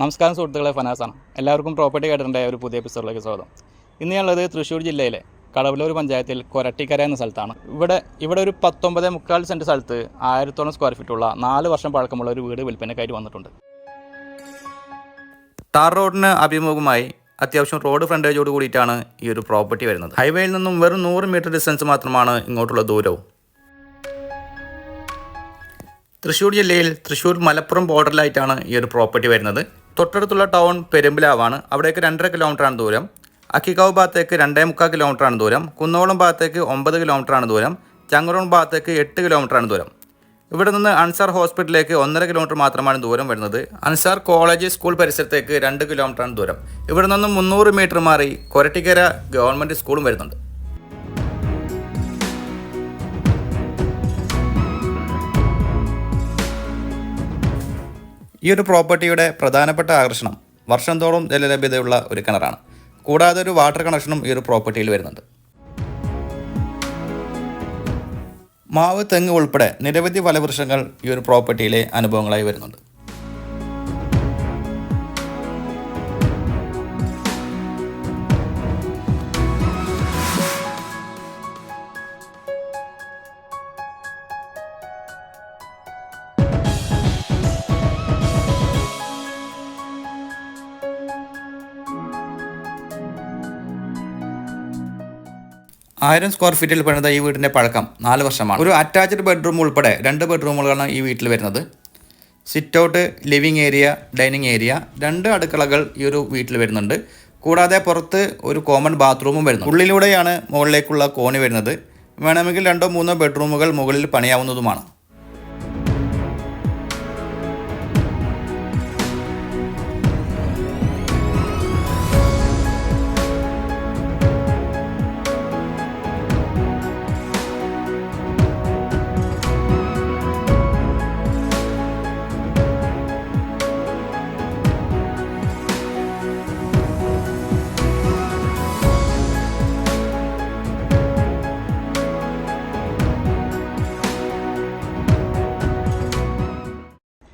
നമസ്കാരം സുഹൃത്തുക്കളെ, ഫനാസാണ്. എല്ലാവർക്കും പ്രോപ്പർട്ടി ഗൈഡറിൻ്റെ ഒരു പുതിയ എപ്പിസോഡിലേക്ക് സ്വാഗതം. ഇന്ന് ഞാനുള്ളത് തൃശ്ശൂർ ജില്ലയിലെ കടവല്ലൂർ പഞ്ചായത്തിൽ കൊരട്ടിക്കര എന്ന സ്ഥലത്താണ്. ഇവിടെ ഒരു 19.25 സെൻറ്റ് സ്ഥലത്ത് 1000 സ്ക്വയർ ഫീറ്റുള്ള 4 വർഷം പഴക്കമുള്ള ഒരു വീട് വിൽപ്പനയ്ക്കായിട്ട് വന്നിട്ടുണ്ട്. ടാർ റോഡിന് അഭിമുഖമായി അത്യാവശ്യം റോഡ് ഫ്രണ്ടേജോട് കൂടിയിട്ടാണ് ഈ ഒരു പ്രോപ്പർട്ടി വരുന്നത്. ഹൈവേയിൽ നിന്നും വെറും 100 മീറ്റർ ഡിസ്റ്റൻസ് മാത്രമാണ് ഇങ്ങോട്ടുള്ള ദൂരവും. തൃശ്ശൂർ ജില്ലയിൽ തൃശ്ശൂർ മലപ്പുറം ബോർഡറിലായിട്ടാണ് ഈ ഒരു പ്രോപ്പർട്ടി വരുന്നത്. തൊട്ടടുത്തുള്ള ടൗൺ പെരുമ്പിലാവാണ്. അവിടേക്ക് 2.5 കിലോമീറ്ററാണ് ദൂരം. അക്കിക്കാവ് ഭാഗത്തേക്ക് 2.25 കിലോമീറ്ററാണ് ദൂരം. കുന്നോളം ഭാഗത്തേക്ക് 9 കിലോമീറ്ററാണ് ദൂരം. ചങ്ങറോൺ ഭാഗത്തേക്ക് 8 കിലോമീറ്ററാണ് ദൂരം. ഇവിടെ നിന്ന് അൻസാർ ഹോസ്പിറ്റലിലേക്ക് 1.5 കിലോമീറ്റർ മാത്രമാണ് ദൂരം വരുന്നത്. അൻസാർ കോളേജ് സ്കൂൾ പരിസരത്തേക്ക് 2 കിലോമീറ്ററാണ് ദൂരം. ഇവിടെ നിന്നും 300 മീറ്റർ മാറി കൊരട്ടിക്കര ഗവൺമെൻറ് സ്കൂളും വരുന്നുണ്ട്. ഈ ഒരു പ്രോപ്പർട്ടിയുടെ പ്രധാനപ്പെട്ട ആകർഷണം വർഷം തോറും ജലലഭ്യതയുള്ള ഒരു കിണറാണ്. കൂടാതെ ഒരു വാട്ടർ കണക്ഷനും ഈ ഒരു പ്രോപ്പർട്ടിയിൽ വരുന്നുണ്ട്. മാവ്, തെങ്ങ് ഉൾപ്പെടെ നിരവധി ഫലവൃക്ഷങ്ങൾ ഈ ഒരു പ്രോപ്പർട്ടിയിലെ അനുഭവങ്ങളായി വരുന്നുണ്ട്. ആയിരം സ്ക്വയർ ഫീറ്റിൽ പണിത ഈ വീടിൻ്റെ പഴക്കം 4 വർഷമാണ്. ഒരു അറ്റാച്ച്ഡ് ബെഡ്റൂം ഉൾപ്പെടെ 2 ബെഡ്റൂമുകളാണ് ഈ വീട്ടിൽ വരുന്നത്. Sit out, living area, dining area, 2 അടുക്കളകൾ ഈ ഒരു വീട്ടിൽ വരുന്നുണ്ട്. കൂടാതെ പുറത്ത് ഒരു കോമൺ ബാത്റൂമും വരുന്നു. ഉള്ളിലൂടെയാണ് മുകളിലേക്കുള്ള കോണി വരുന്നത്. വേണമെങ്കിൽ 2-3 ബെഡ്റൂമുകൾ മുകളിൽ പണിയാവുന്നതുമാണ്.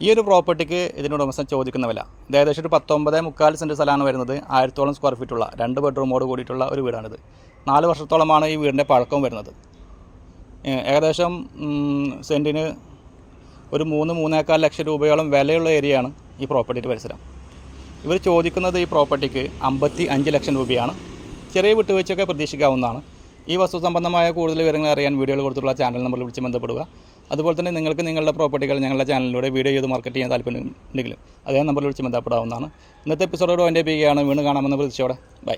ഈ ഒരു പ്രോപ്പർട്ടിക്ക് ഇതിൻ്റെ ഉടമസ്ഥൻ ചോദിക്കുന്ന വില ഏകദേശം ഒരു 19.25 സെൻറ്റ് സ്ഥലമാണ് വരുന്നത്. 1000 സ്ക്വയർ ഫീറ്റുള്ള 2 ബെഡ്റൂമോട് കൂടിയിട്ടുള്ള ഒരു വീടാണിത്. 4 വർഷത്തോളമാണ് ഈ വീടിൻ്റെ പഴക്കം വരുന്നത്. ഏകദേശം സെൻറ്റിന് ഒരു 3-3.25 ലക്ഷം രൂപയോളം വിലയുള്ള ഏരിയയാണ് ഈ പ്രോപ്പർട്ടിയുടെ പരിസരം. ഇവർ ചോദിക്കുന്നത് ഈ പ്രോപ്പർട്ടിക്ക് 55 ലക്ഷം രൂപയാണ്. ചെറിയ വിട്ടുവീഴ്ചയൊക്കെ പ്രതീക്ഷിക്കാവുന്നതാണ്. ഈ വസ്തു സംബന്ധമായ കൂടുതൽ വിവരങ്ങൾ അറിയാൻ വീഡിയോയിൽ കൊടുത്തുള്ള ചാനൽ നമ്പറിൽ വിളിച്ച് ബന്ധപ്പെടുക. അതുപോലെ തന്നെ നിങ്ങൾക്ക് നിങ്ങളുടെ പ്രോപ്പർട്ടികൾ ഞങ്ങളുടെ ചാനലിലൂടെ വീഡിയോ ചെയ്ത് മാർക്കറ്റ് ചെയ്യാൻ താല്പര്യമുണ്ടെങ്കിലും അതേ നമ്പറിൽ വിളിച്ച് ബന്ധപ്പെടാവുന്നതാണ്. ഇന്നത്തെ എപ്പിസോഡോട് എൻ്റെ ചെയ്യുകയാണ്. വീണ്ടും കാണാമെന്ന പ്രതീക്ഷയോടെ ബൈ.